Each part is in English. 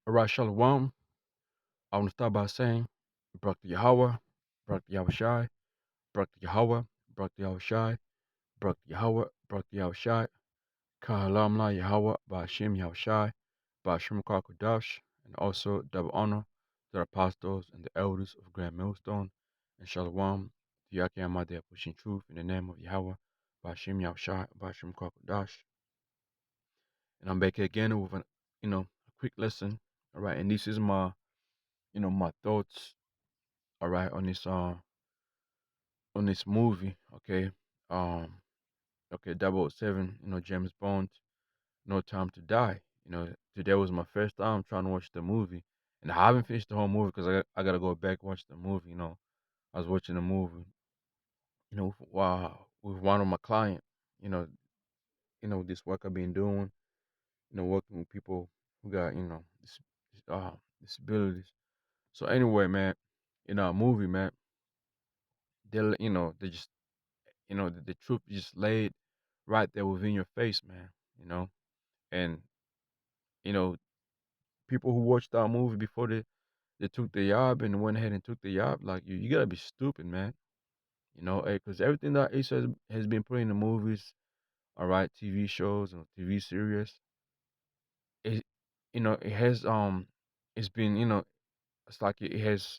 All right, Shalom. I want to start by saying, Barak to Yahweh, Barak to Yahweh Shai, Barak to Yahweh, Barak to Yahweh Shai, Barak to Yahweh, Barak to Yahweh Shai, Kahalam La Yahweh, Ba'ashim Yahweh Shai, Ba'ashim Kodash, and also double honor to the apostles and the elders of Grand Millstone, and Shalom to Yakiyama, they are pushing truth in the name of Yahweh, Ba'ashim Yahweh Shai, Ba'ashim Kodash. And I'm back again with a quick lesson. All right, and this is my thoughts. All right, on this movie. Okay, um, okay, 007. James Bond. No Time to Die. Today was my first time trying to watch the movie, and I haven't finished the whole movie because I gotta go back watch the movie. I was watching the movie. Wow, with one of my client. You know, this work I've been doing. Working with people who got disabilities. So anyway, man, a movie, man, they just the truth just laid right there within your face, man. You know, and you know people who watched that movie before they took the job and went ahead and took the job, like you gotta be stupid, man. Because everything that Ace has been putting in the movies, all right, TV shows and TV series, it it has it's been it's like it has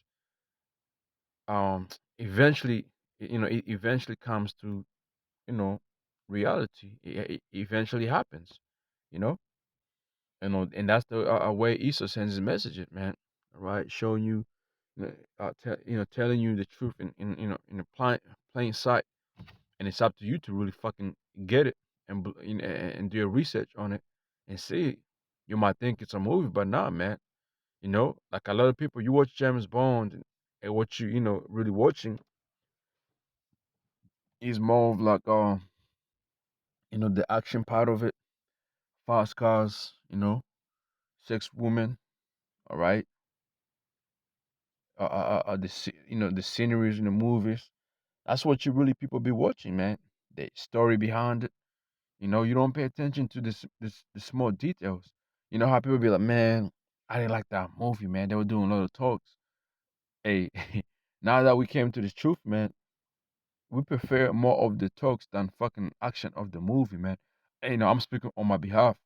um eventually it eventually comes to you know reality. It eventually happens, you know and that's the way Esau sends his messages, man. All right, showing you, telling you the truth in a plain sight, and it's up to you to really fucking get it and do your research on it and see it. You might think it's a movie, but nah, man. Like a lot of people, you watch James Bond, and what really watching is more of like the action part of it, fast cars, sex women, all right, the sceneries in the movies. That's what you really people be watching, man. The story behind it. You don't pay attention to the small details. You know how people be like, man, I didn't like that movie, man. They were doing a lot of talks. Hey, now that we came to the truth, man, we prefer more of the talks than fucking action of the movie, man. Hey, I'm speaking on my behalf.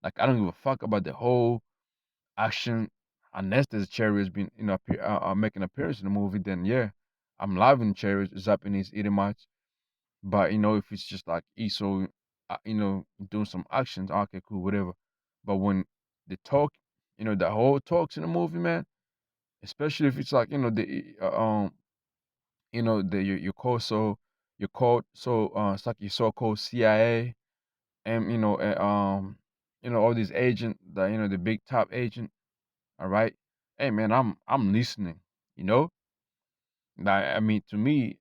Like I don't give a fuck about the whole action, unless there's Chariots being making an appearance in the movie. Then yeah, I'm loving Chariots, Japanese Edomites. But if it's just like Esau, doing some actions, okay, cool, whatever. But when the talk, the whole talks in the movie, man, especially if it's like the the your call so your called so it's like your so-called CIA and all these agent, the big top agent. All right, hey man, I'm listening. You know, I mean, to me,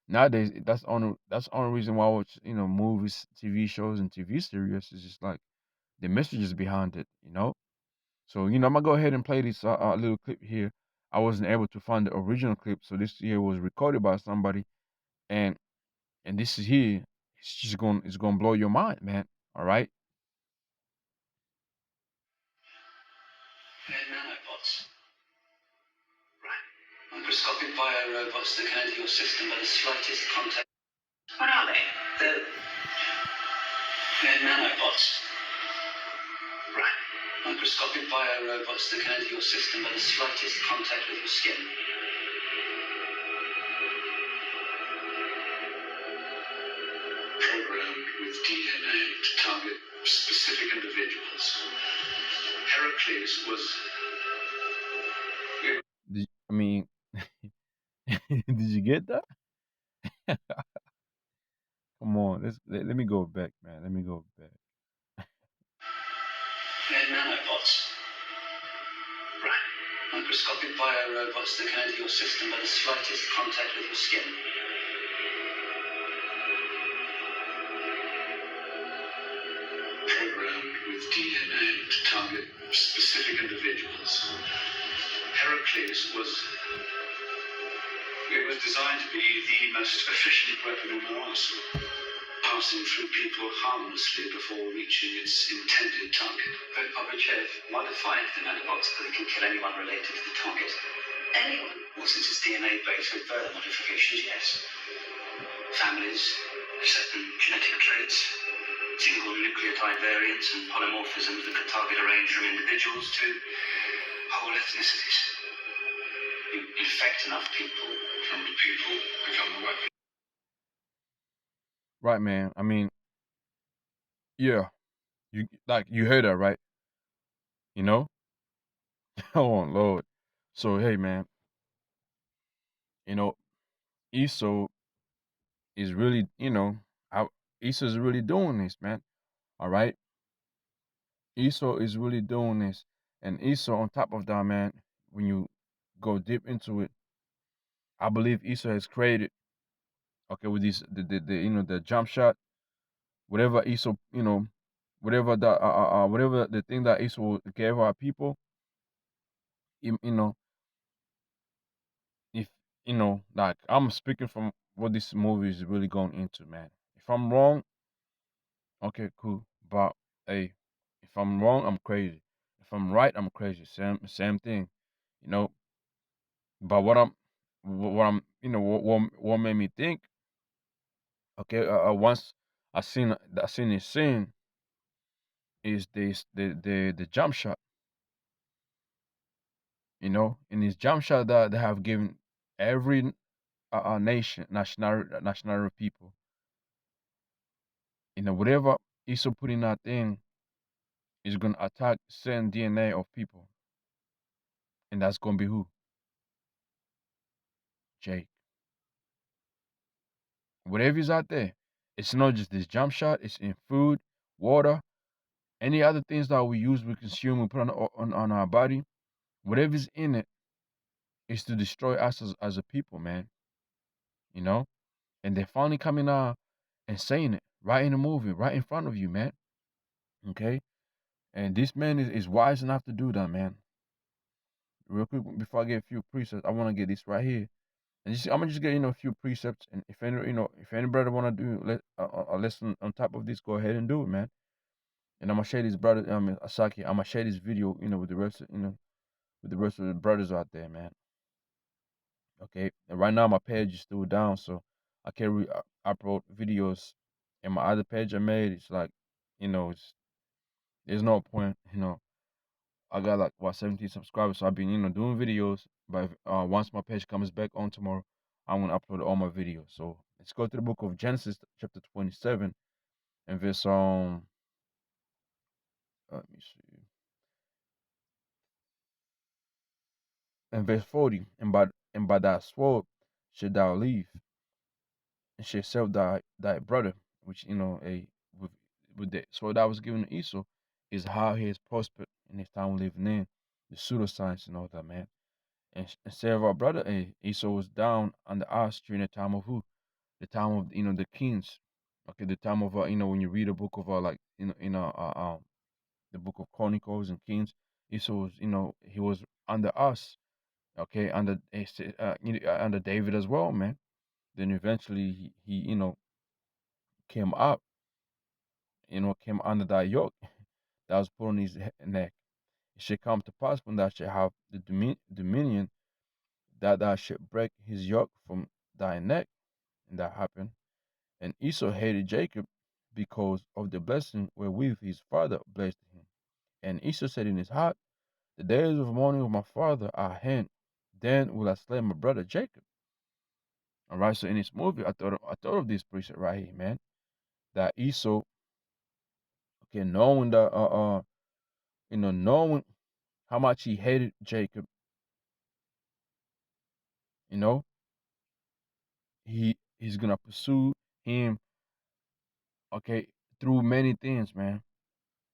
nowadays that's the only reason why I watch movies, TV shows, and TV series is just like the messages behind it. So I'm gonna go ahead and play this little clip here. I wasn't able to find the original clip, so this here was recorded by somebody, and this is here. It's gonna blow your mind, man. All right. They're nanobots. Right. Microscopic biorobots that can enter your system by the slightest contact. What are they? They're nanobots. Right. Microscopic biorobots that can enter your system by the slightest contact with your skin. Programmed with DNA to target specific individuals. Heracles was. I mean, did you get that? Come on, let me go back, man. Let me go back. They're nanobots. Right. Microscopic biorobots that can enter your system by the slightest contact with your skin. Programmed with DNA to target specific individuals. Heracles was. It was designed to be the most efficient weapon in our arsenal. passing through people harmlessly before reaching its intended target. Could Pugachev modify the nanobots so they can kill anyone related to the target? Anyone? Well, since it's DNA-based with further modifications, yes. Families, certain genetic traits, single nucleotide variants and polymorphisms that could target a range from individuals to whole ethnicities. You infect enough people, and the people become the weapon. Right, man. I mean, yeah, you heard that, right? You know? Oh Lord. So hey, man, you know, Esau is really, Esau is really doing this, man. All right, Esau is really doing this, and Esau, on top of that, man, when you go deep into it, I believe Esau has created, okay, with this the jump shot, whatever Esau, whatever the thing that Esau gave our people, you know, if like I'm speaking from what this movie is really going into, man. If I'm wrong, okay, cool. But hey, if I'm wrong, I'm crazy. If I'm right, I'm crazy. Same thing, you know. But what I'm, what made me think, okay, once I seen this scene is this the jump shot, in this jump shot that they have given every national people, whatever Esau put in that thing is gonna attack certain DNA of people, and that's gonna be who? Jake. Whatever is out there, it's not just this jump shot. It's in food, water, any other things that we use, we consume, we put on our body. Whatever's in it is to destroy us as a people, man. You know, and they're finally coming out and saying it right in the movie, right in front of you, man. Okay, and this man is wise enough to do that, man. Real quick, before I get a few precepts, I want to get this right here. And I'm gonna just get a few precepts, and if any brother wanna do a lesson on top of this, go ahead and do it, man. And I'm gonna share this brother, Asaki. I'm gonna share this video, with the rest, with the rest of the brothers out there, man. Okay. And right now my page is still down, so I can't upload videos. And my other page I made, it's like, there's no point, I got like 17 subscribers, so I've been, doing videos. But once my page comes back on tomorrow, I'm gonna upload all my videos. So let's go to the book of Genesis, chapter 27, and verse let me see, and verse 40. And by that sword should thou leave, and shall sell thy brother, which with the sword that was given to Esau, is how he has prospered in his time living in the pseudoscience and all that, man. And say of our brother, Esau was down on the earth during the time of who? The time of the kings. Okay, the time of when you read a book of like the book of Chronicles and Kings, Esau was he was under us. Okay, under David as well, man. Then eventually he came up, came under that yoke that was put on his neck. It should come to pass when thou shalt have the dominion, that thou shalt break his yoke from thy neck. And that happened. And Esau hated Jacob because of the blessing wherewith his father blessed him. And Esau said in his heart, the days of mourning of my father are at hand. Then will I slay my brother Jacob. All right. So in this movie, I thought of this precept right here, man. That Esau, okay, knowing that knowing how much he hated Jacob, you know, he's gonna pursue him, okay, through many things, man,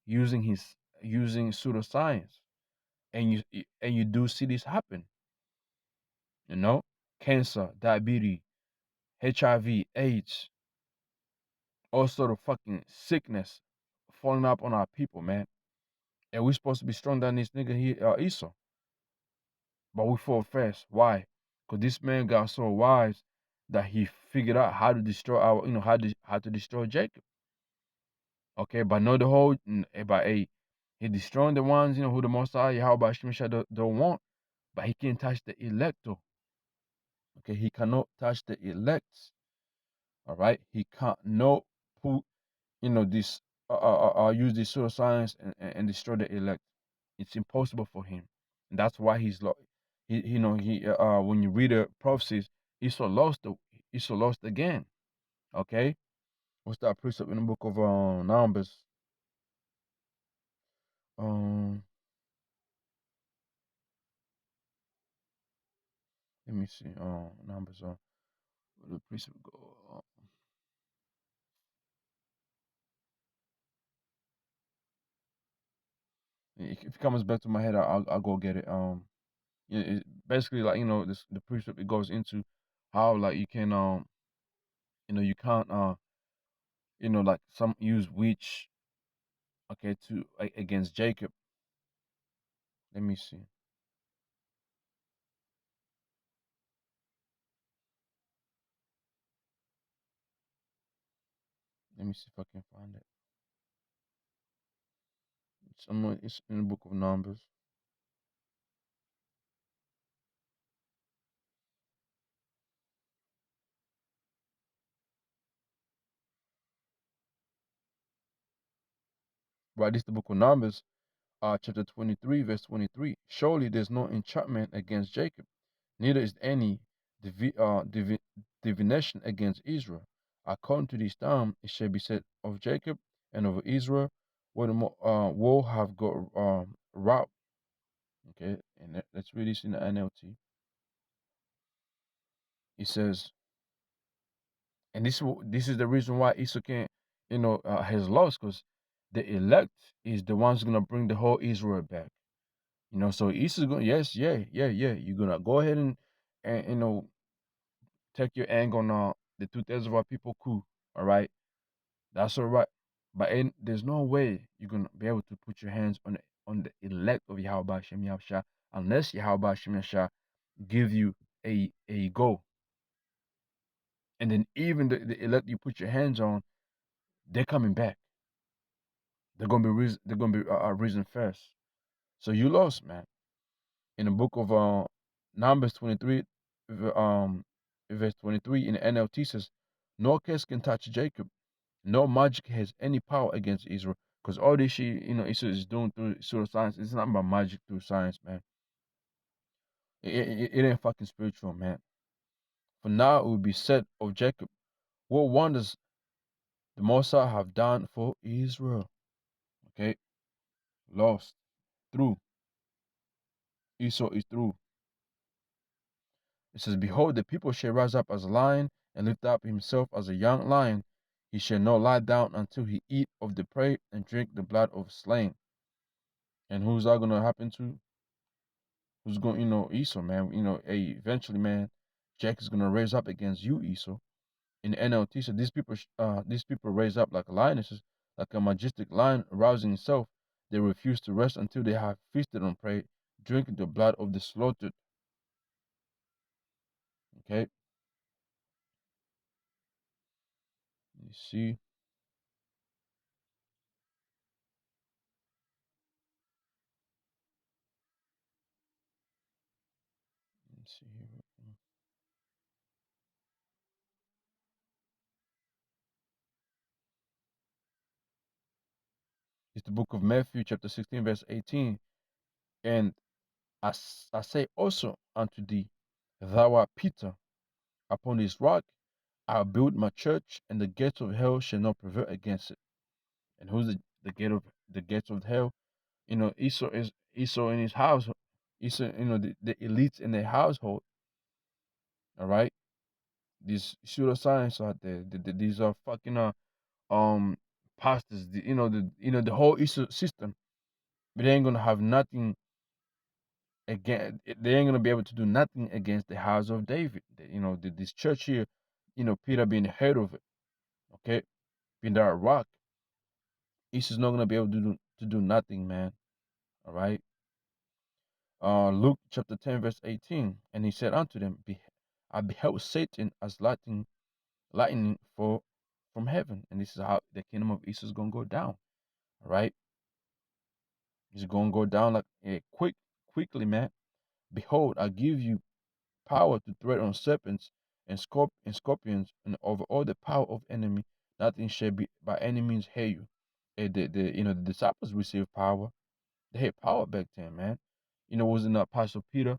using pseudoscience, and you do see this happen, you know, cancer, diabetes, HIV, AIDS, all sort of fucking sickness falling up on our people, man. And we're supposed to be stronger than this nigga here, Esau, but we fall fast. Why? Because this man got so wise that he figured out how to destroy our, how to destroy Jacob. Okay, but not the whole, but he destroying the ones, who the Most High, Yahweh Shemeshah don't want, but he can't touch the elect though. Okay, he cannot touch the elect. All right, he can't no put, this use the pseudoscience and destroy the elect. It's impossible for him, and that's why he's lost. When you read the prophecies, Esau lost. Esau lost again. Okay, what's that precept in the book of Numbers? Um, let me see. Numbers. Where the precept go? If it comes back to my head, I'll go get it. Basically, like, this the precept, it goes into how, like, you can you can't like some use witch, okay, to against Jacob. Let me see. Let me see if I can find it. It's in the book of Numbers. Right, this the book of Numbers, chapter 23, verse 23. Surely there's no enchantment against Jacob, neither is any divination against Israel. According to this time, it shall be said of Jacob and of Israel, what woe have got wrought. Okay, and let's read this in the NLT. It says, and this is the reason why Esau can't, has lost, because the elect is the ones gonna bring the whole Israel back. So Esau's going, yes, yeah, yeah, yeah. You're gonna go ahead and take your anger on the 2/3 of our people, cool. All right, that's all right. But there's no way you're gonna be able to put your hands on the elect of Yahweh Shem Yahshua unless Yahweh Shem Yahshua give you a go. And then even the elect you put your hands on, they're coming back. They're gonna be risen first. So you lost, man. In the book of Numbers 23, verse 23 in the NLT says, "No curse can touch Jacob. No magic has any power against Israel." Because all this shit, Israel is doing through pseudoscience. It's not about magic through science, man. It ain't fucking spiritual, man. For now, it will be said of Jacob, what wonders the Mosai have done for Israel. Okay, lost, through. Esau is through. It says, "Behold, the people shall rise up as a lion and lift up himself as a young lion. He shall not lie down until he eat of the prey and drink the blood of slain." And who's that gonna happen to? Who's going, Esau, man? Eventually, man, Jack is gonna raise up against you, Esau. In the NLT, so these people raise up like lionesses, like a majestic lion arousing itself. They refuse to rest until they have feasted on prey, drinking the blood of the slaughtered. Okay, you see. Let's see here. It's the book of Matthew, chapter 16, verse 18. And I say also unto thee, thou art Peter, upon this rock I'll build my church, and the gates of hell shall not prevail against it. And who's the gates of hell? Esau in his house. Esau, the elites in their household. All right, these pseudoscience out there. These are fucking pastors. The whole Esau system. But they ain't gonna have nothing again. They ain't gonna be able to do nothing against the house of David. This church here. Peter being the head of it. Okay, being that rock. Esau's not gonna be able to do nothing, man. All right. Luke chapter 10, verse 18. And he said unto them, I beheld Satan as lightning from heaven, and this is how the kingdom of Esau is gonna go down. All right, it's gonna go down like quickly, man. Behold, I give you power to tread on serpents and scorpions, and over all the power of enemy. Nothing shall be by any means hurt you. The disciples received power. They had power back then, man. Wasn't Apostle Peter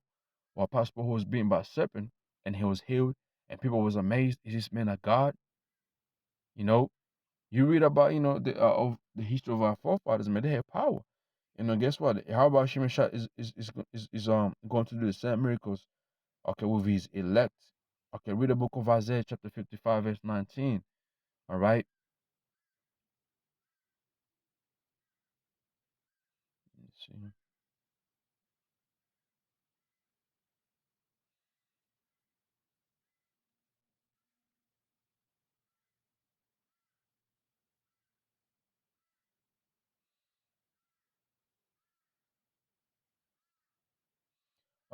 or Apostle Paul who was beaten by a serpent and he was healed, and people was amazed. Is this man a God? You know, you read about the of the history of our forefathers, man. They had power. Guess what? How about Shimon Shah is going to do the same miracles? Okay, with his elect. Okay, read the book of Isaiah, chapter 55, verse 19. All right. Let's see.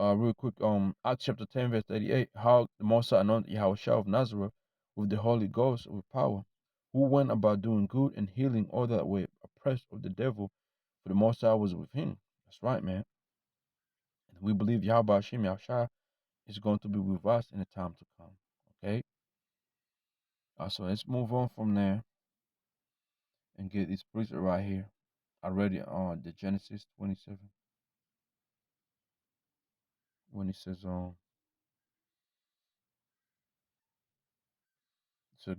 Real quick, Acts chapter 10, verse 38, how the Moses anointed Yahushua of Nazareth with the Holy Ghost with power, who went about doing good and healing all that were oppressed of the devil, for the Most High was with him. That's right, man. And we believe Yahweh Hashem Yahushua is going to be with us in the time to come. Okay? So let's move on from there and get this precept right here. I read it on the Genesis 27 when it says so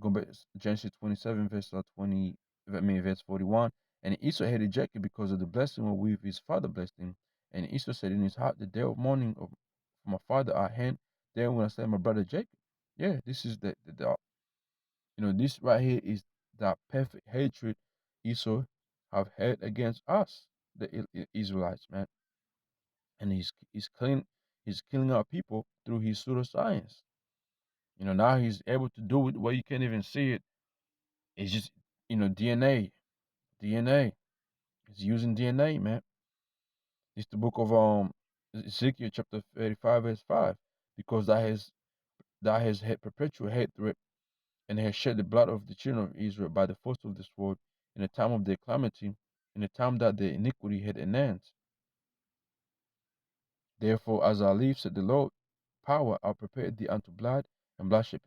go back Genesis 27 verse 20, verse 41. And Esau hated Jacob because of the blessing wherewith his father blessed him. And Esau said in his heart, the day of mourning of my father at hand, there when I say my brother Jacob. Yeah, this is this right here is that perfect hatred Esau have had against us, the Israelites, man. And he's killing our people through his pseudoscience. Now he's able to do it where you can't even see it. It's just DNA. DNA. It's using DNA, man. It's the book of Ezekiel chapter 35, verse 5. Because thou has had perpetual hatred and has shed the blood of the children of Israel by the force of the sword in the time of their calamity, in the time that their iniquity had enhanced. Therefore, as I live, said the Lord, power, I'll prepare thee unto blood, and blood shall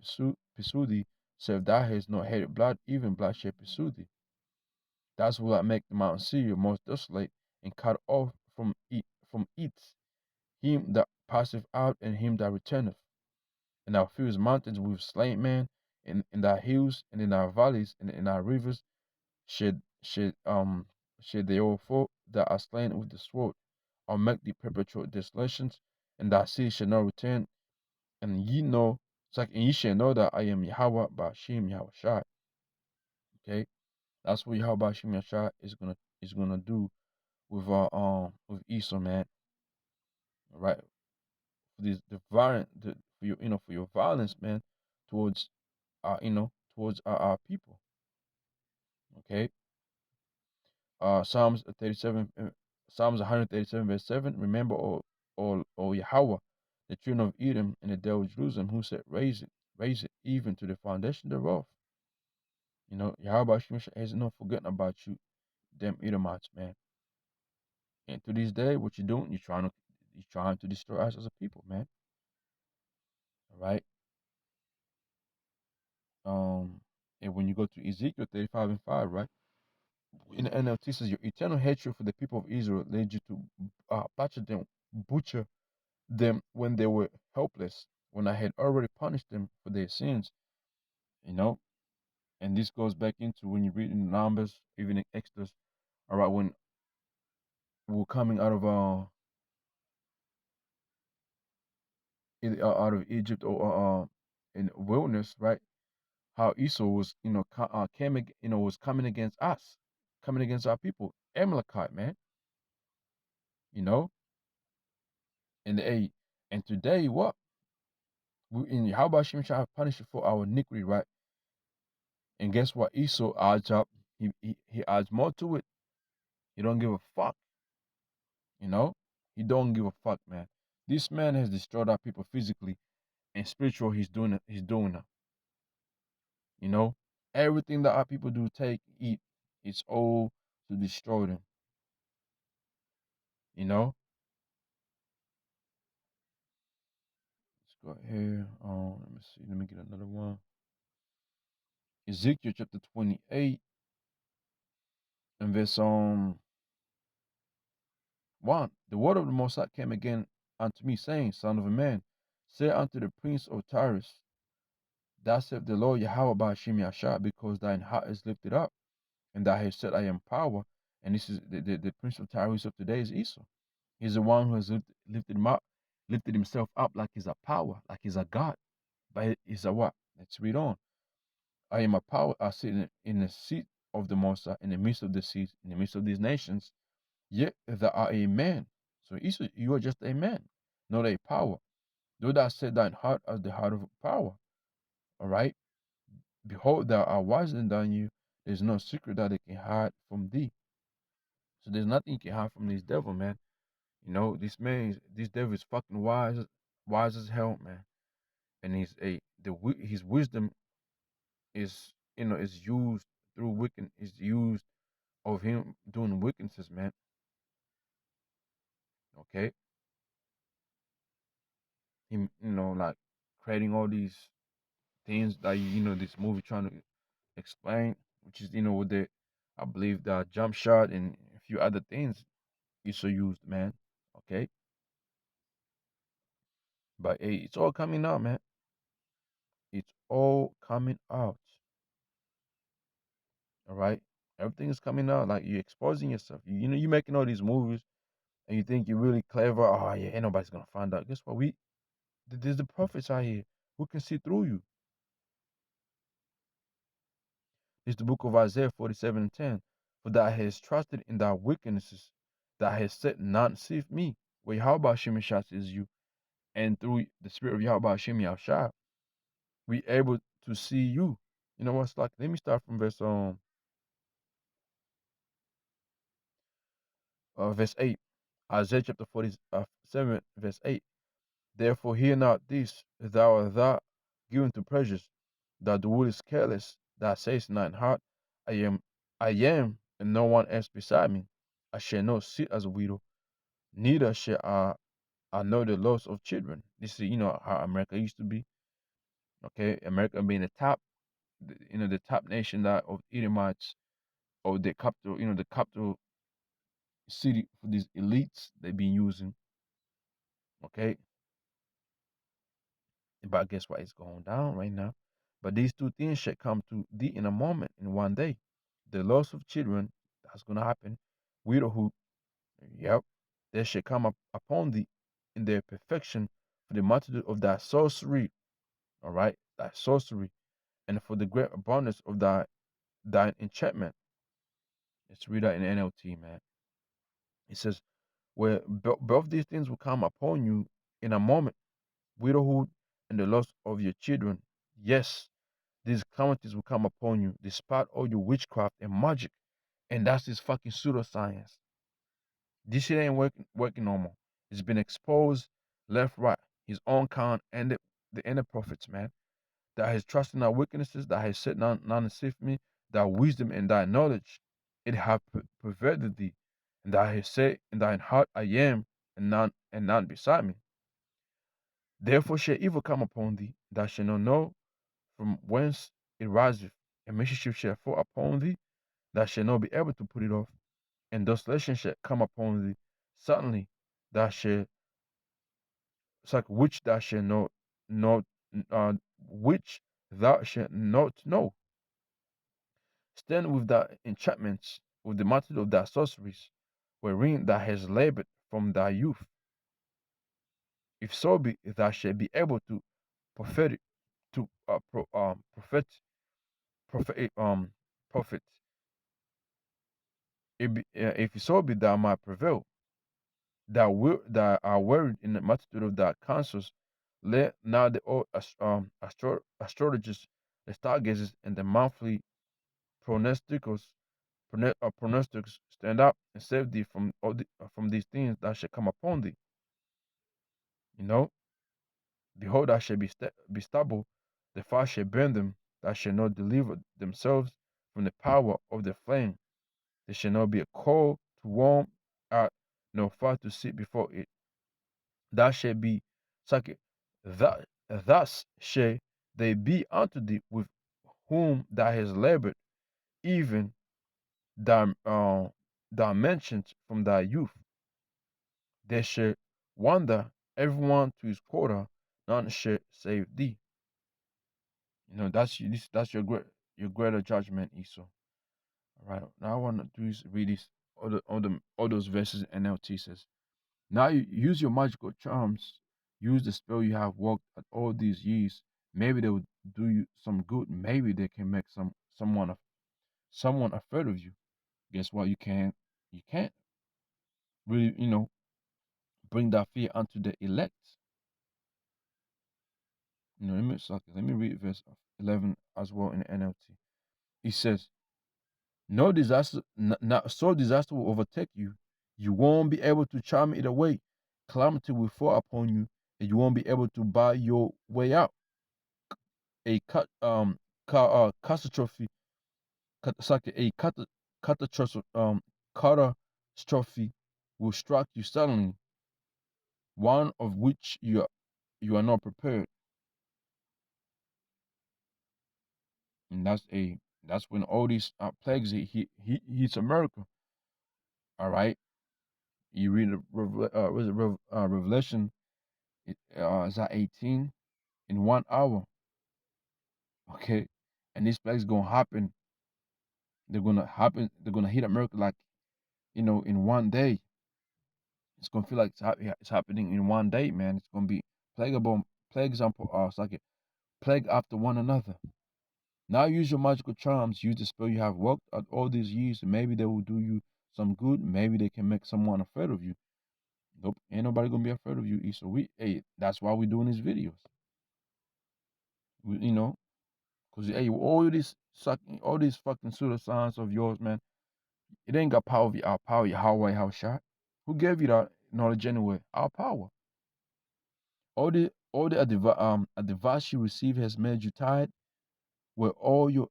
pursue thee, save thou hast not hated blood, even blood shall pursue thee. Thus will I make the mountain Seir most desolate, and cut off from it him that passeth out, and him that returneth. And thou fillest mountains with slain men, in thy hills, and in thy valleys, and in thy rivers, should they overflow that are slain with the sword. I'll make thee perpetual desolations, and thy seed shall not return, and ye shall know that I am Yahweh Bashim Yahushai. Okay, that's what Yahweh Bashim Yahushai is gonna do with Esau, man. All right, for this the violent for your violence, man, towards our people. Okay, Psalms 37, Psalms 137 verse 7. Remember, O Yahweh, the children of Edom and the day of Jerusalem, who said, raise it even to the foundation thereof. Yahweh Shemeshah has not forgotten about you, them Edomites, man. And to this day, what you're doing, you're trying to destroy us as a people, man. All right. And when you go to Ezekiel 35 and 5, right? In the NLT says, your eternal hatred for the people of Israel led you to butcher them when they were helpless, when I had already punished them for their sins, you know. And this goes back into when you read in Numbers, even in Exodus, all right, when we're coming out of Egypt or in wilderness, right? How Esau was, was coming against us, coming against our people, Amalekite, man, you know. And today, what? How about Shem Shah have punished for our iniquity, right? And guess what? Esau adds up. He adds more to it. He don't give a fuck. You know? He don't give a fuck, man. This man has destroyed our people physically and spiritual. He's doing it. You know? Everything that our people do, take, eat, it's all to destroy them. You know. Let's go here. Let me see. Let me get another one. Ezekiel chapter 28 and verse 1. The word of the Most High came again unto me, saying, Son of a man, say unto the prince of Tyrus, Thus saith the Lord Yahweh by Hashem Yashar, because thine heart is lifted up, and thou hast said, I am power. And this is the prince of Tyrus of today is Esau. He's the one who has lifted himself up like he's a power, like he's a god. But he's a what? Let's read on. I am a power. I sit in the seat of the Most High, in the midst of the seas, in the midst of these nations. Yet thou art a man. So Esau, you are just a man, not a power. Though thou set thine heart as the heart of power. All right. Behold, thou art wiser than you. There's no secret that they can hide from thee. So there's nothing you can hide from this devil, man. You know, this devil is fucking wise as hell, man. And his wisdom is, is used through wicked, is used of him doing wickednesses, man. Okay, him, like creating all these things that this movie trying to explain, which is with the, I believe, the jump shot and a few other things is so used, man. Okay, but hey, it's all coming out, man. It's all coming out. All right, everything is coming out. Like, you're exposing yourself. You're making all these movies, and you think you're really clever. Oh yeah, ain't nobody's gonna find out. Guess what? There's the prophets out here who can see through you. It's the book of Isaiah 47:10. For thou hast trusted in thy wickednesses, thou hast said, none seeth me. Where Yahweh Hashem Yashar is you, and through the spirit of Yahweh Hashem Yashar, we able to see you. You know what's like? Let me start from verse 8. Isaiah chapter 47, verse 8. Therefore hear not this, thou art thou given to pleasures, that the wood is careless, that says in thine heart, I am, and no one else beside me. I shall not sit as a widow, neither shall I know the loss of children. This is, how America used to be. Okay, America being the top nation that of Edomites, or the capital, the capital city for these elites they've been using. Okay, but guess what? It's going down right now. But these two things shall come to thee in a moment, in one day. The loss of children, that's going to happen. Widowhood, yep, there shall come up upon thee in their perfection for the multitude of thy sorcery, all right, thy sorcery, and for the great abundance of thine enchantment. Let's read that in NLT, man. It says, where both these things will come upon you in a moment, widowhood and the loss of your children. Yes, these calamities will come upon you despite all your witchcraft and magic. And that's this fucking pseudoscience. This shit ain't working no more. It's been exposed left, right. His own kind and the inner prophets, man. That has trusted in our weaknesses, that has said none save me, thy wisdom and thy knowledge, it hath perverted thee, and thou hast said in thine heart, I am, and none beside me. Therefore shall evil come upon thee, thou shalt not know from whence it riseth, and mischief shall fall upon thee, thou shalt not be able to put it off, and desolation shall come upon thee. Suddenly thou shalt, like which thou shalt not, which thou shalt not know. Stand with thy enchantments, with the multitude of thy sorceries, wherein thou hast labored from thy youth. If so be thou shalt be able to prophet, prophet, prophet. If so be thou might prevail, thou art worried in the multitude of thy counsels. Let now the old astrologers, the stargazers, and the monthly pronosticos, pronostics stand up and save thee from from these things that shall come upon thee. You know, behold, I shall be stubble, the fire shall burn them, that shall not deliver themselves from the power of the flame. There shall not be a coal to warm at, nor fire to sit before it. That shall be sake. That thus shall they be unto thee with whom thou hast labored, even dimensions from thy youth. They shall wander everyone to his quarter, none shall save thee. That's your greater judgment, Esau. All right. Now I want to do is read these all those verses NLT says. Now you use your magical charms, use the spell you have worked at all these years. Maybe they will do you some good. Maybe they can make someone afraid of you. Guess what? You can't really, bring that fear unto the elect. Let me read verse 11 as well in the NLT. He says, "No disaster, not so disaster will overtake you. You won't be able to charm it away. Calamity will fall upon you, and you won't be able to buy your way out. A catastrophe, catastrophe, catastrophe will strike you suddenly, one of which you are not prepared." And that's when all these plagues hits America. All right, you read Revelation. Is that 18 in 1 hour? Okay, and these plagues gonna happen. They're gonna happen. They're gonna hit America like in one day. It's gonna feel like it's happening in one day, man. It's gonna be plague upon plagues upon it's like a plague after one another. Now use your magical charms. Use the spell you have worked at all these years. And maybe they will do you some good. Maybe they can make someone afraid of you. Nope, ain't nobody gonna be afraid of you, Issa. That's why we're doing these videos. Cause all these fucking pseudoscience of yours, man. It ain't got power of our power, your how white house shot. Who gave you that knowledge anyway? Our power. All the advice you receive has made you tired. Where all your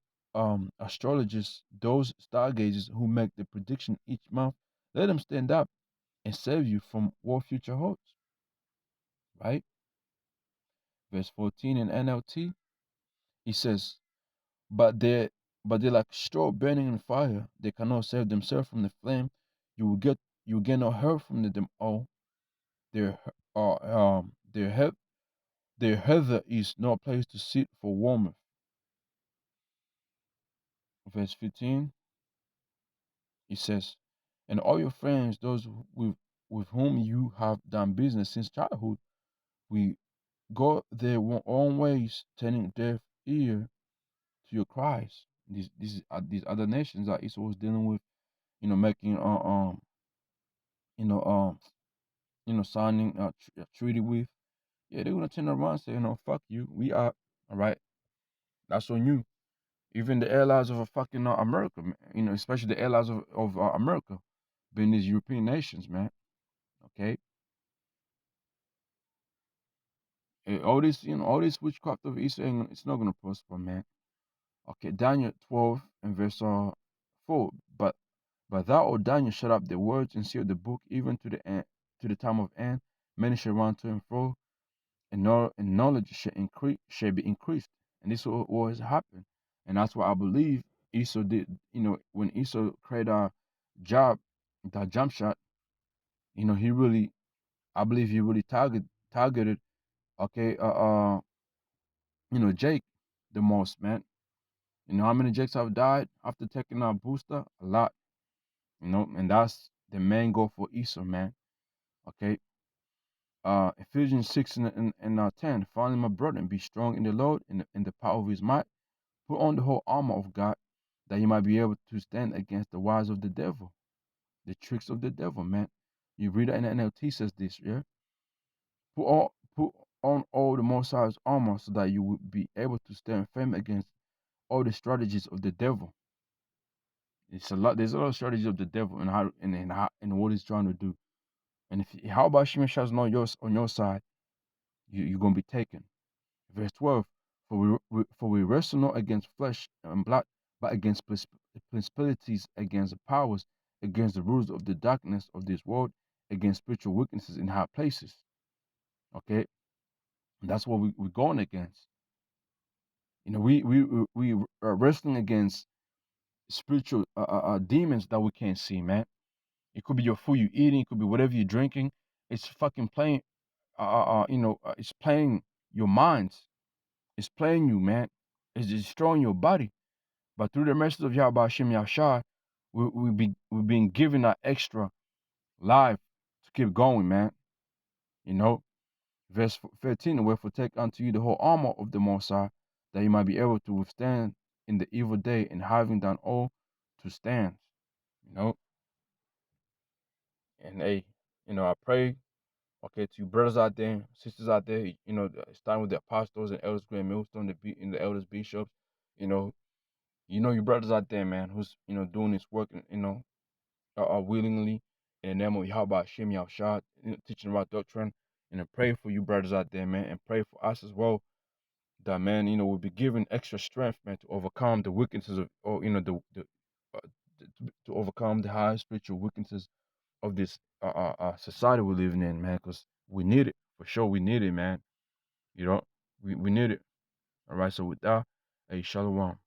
astrologers, those stargazers who make the prediction each month, let them stand up and save you from what future holds. Right? Verse 14 in NLT, he says, But they're like straw burning in fire. They cannot save themselves from the flame. You will get no help from them all. Their their heather is no place to sit for warmth. Verse 15, it says, And all your friends, those with whom you have done business since childhood, we go their own ways, turning deaf ear to your cries. These other nations that Esau was dealing with, making you know signing a treaty with. Yeah, they're gonna turn around and say, fuck you, we are all right. That's on you. Even the allies of a fucking America, especially the allies of America, being these European nations, man. Okay, all this witchcraft of Israel, it's not gonna prosper, man. Okay, Daniel 12 and verse 4. But thou, O Daniel, shut up the words and seal the book, even to the end, to the time of end. Many shall run to and fro, and knowledge shall be increased. And this will has happened. And that's why I believe Esau did. When Esau created a job, that jump shot. I believe he really targeted. Okay, Jake the most, man. You know how many Jakes have died after taking a booster? A lot. And that's the main goal for Esau, man. Okay. Ephesians 6 and 10. Finally, my brethren, be strong in the Lord and in the power of his might. Put on the whole armor of God, that you might be able to stand against the wiles of the devil, the tricks of the devil, man. You read it in the NLT says this, yeah? Put on all the Most High's armor so that you will be able to stand firm against all the strategies of the devil. There's a lot of strategies of the devil and what he's trying to do. And how about Shimon Shah's not yours on your side? You're gonna be taken. Verse 12. For we wrestle not against flesh and blood, but against principalities, against the powers, against the rulers of the darkness of this world, against spiritual weaknesses in high places. Okay, and that's what we're going against. We are wrestling against spiritual demons that we can't see, man. It could be your food you're eating, it could be whatever you're drinking. It's fucking playing. It's playing your minds. It's playing you, man. It's destroying your body. But through the message of Yahweh Hashem Yahshua, we've been given that extra life to keep going, man. You know, verse 13, wherefore take unto you the whole armor of the Most High, that you might be able to withstand in the evil day, and having done all to stand. You know, and hey, I pray, okay, to you brothers out there, sisters out there, starting with the apostles and elders, grand millstone, the elders, bishops, you know, your brothers out there, man, who's doing this work, willingly in the name of Yahweh Hashem Yahushua, teaching about doctrine, and I pray for you brothers out there, man, and pray for us as well, that man, we'll be given extra strength, man, to overcome the weaknesses of, or uh, to overcome the high spiritual weaknesses of this society we're living in, man, because we need it for sure. We need it, man. We need it. All right. So with that, hey, shalom.